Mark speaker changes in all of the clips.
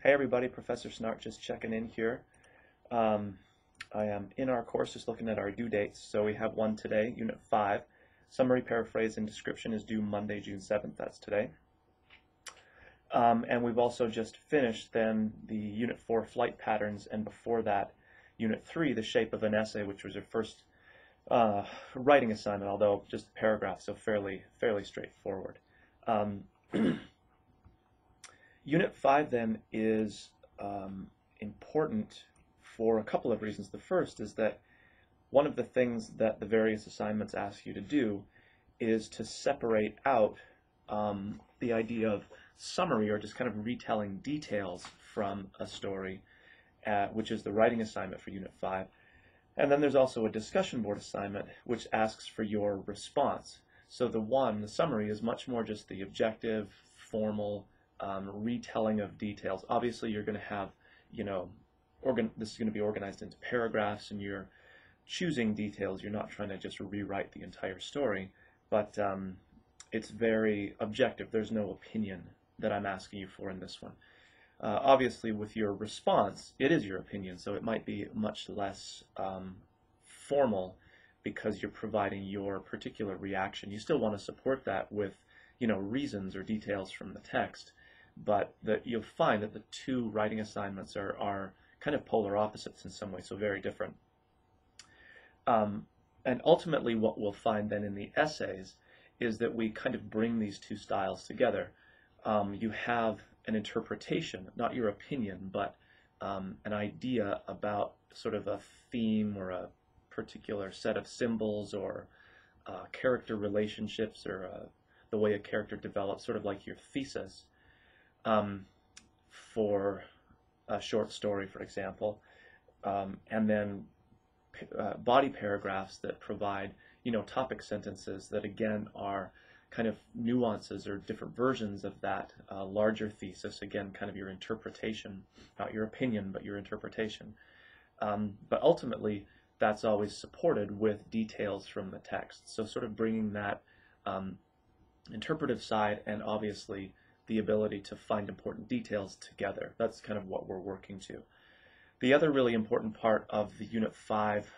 Speaker 1: Hey everybody, Professor Snart just checking in here. Um, I am in our course just looking at our due dates. So we have one today, Unit 5. Summary, paraphrase, and description is due Monday, June 7th. That's today. And we've also just finished then the Unit 4 flight patterns, and before that, Unit 3, the shape of an essay, which was your first writing assignment, although just a paragraph, so fairly straightforward. Unit 5 then is important for a couple of reasons. The first is that one of the things that the various assignments ask you to do is to separate out the idea of summary, or just kind of retelling details from a story, which is the writing assignment for Unit 5. And then there's also a discussion board assignment, which asks for your response. So the summary, is much more just the objective, formal, retelling of details. Obviously, you're going to have, this is going to be organized into paragraphs, and you're choosing details. You're not trying to just rewrite the entire story, but it's very objective. There's no opinion that I'm asking you for in this one. Obviously, with your response, it is your opinion, so it might be much less formal because you're providing your particular reaction. You still want to support that with, reasons or details from the text, but you'll find that the two writing assignments are kind of polar opposites in some way, so very different. And ultimately what we'll find then in the essays is that we kind of bring these two styles together. You have an interpretation, not your opinion, but an idea about sort of a theme or a particular set of symbols or character relationships, or the way a character develops, sort of like your thesis for a short story, for example, and then body paragraphs that provide, topic sentences that again are kind of nuances or different versions of that larger thesis. Again, kind of your interpretation, not your opinion, but your interpretation. But ultimately, that's always supported with details from the text. So sort of bringing that interpretive side and obviously the ability to find important details together. That's kind of what we're working to. The other really important part of the Unit 5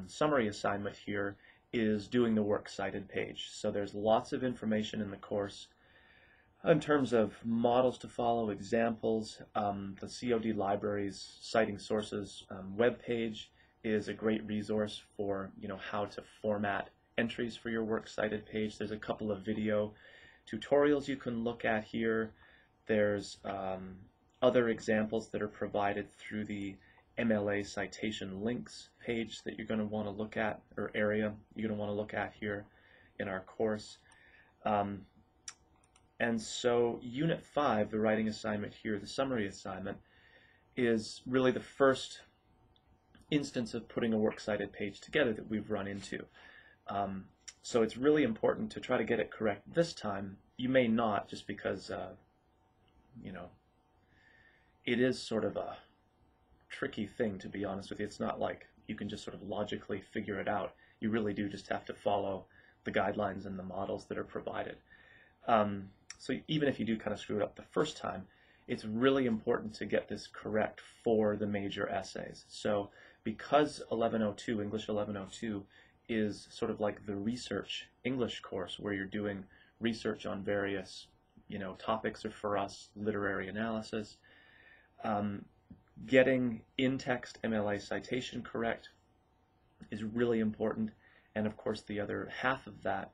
Speaker 1: summary assignment here is doing the works cited page. So there's lots of information in the course in terms of models to follow, examples. The COD Library's Citing Sources web page is a great resource for how to format entries for your works cited page. There's a couple of video tutorials you can look at here. There's other examples that are provided through the MLA citation links page that you're going to want to look at, or area you're going to want to look at here in our course. And so Unit 5, the writing assignment here, the summary assignment, is really the first instance of putting a works cited page together that we've run into. So it's really important to try to get it correct this time. You may not, just because, it is sort of a tricky thing, to be honest with you. It's not like you can just sort of logically figure it out. You really do just have to follow the guidelines and the models that are provided. So even if you do kind of screw it up the first time, it's really important to get this correct for the major essays. So because 1102, English 1102, is sort of like the research English course where you're doing research on various, topics, or for us, literary analysis, getting in-text MLA citation correct is really important. And of course, the other half of that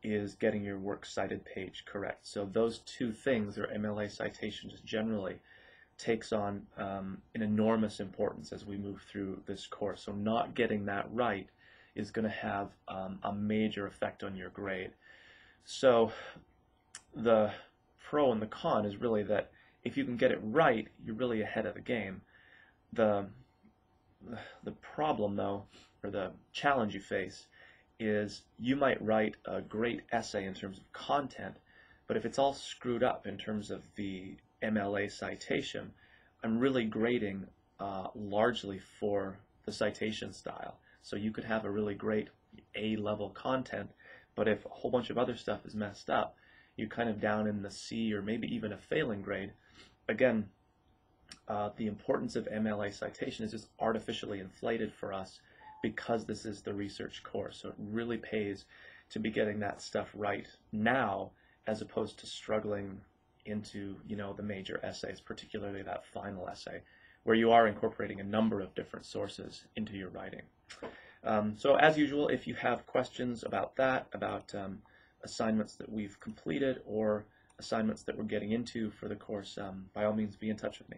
Speaker 1: is getting your works cited page correct. So those two things, or MLA citation just generally, takes on an enormous importance as we move through this course. So not getting that right is going to have a major effect on your grade. So the pro and the con is really that if you can get it right, you're really ahead of the game. The problem, though, or the challenge you face, is you might write a great essay in terms of content, but if it's all screwed up in terms of the MLA citation, I'm really grading largely for the citation style. So you could have a really great A-level content, but if a whole bunch of other stuff is messed up, you're kind of down in the C or maybe even a failing grade. Again, the importance of MLA citation is just artificially inflated for us because this is the research course. So it really pays to be getting that stuff right now as opposed to struggling into, the major essays, particularly that final essay, where you are incorporating a number of different sources into your writing. So as usual, if you have questions about that, about assignments that we've completed or assignments that we're getting into for the course, by all means be in touch with me.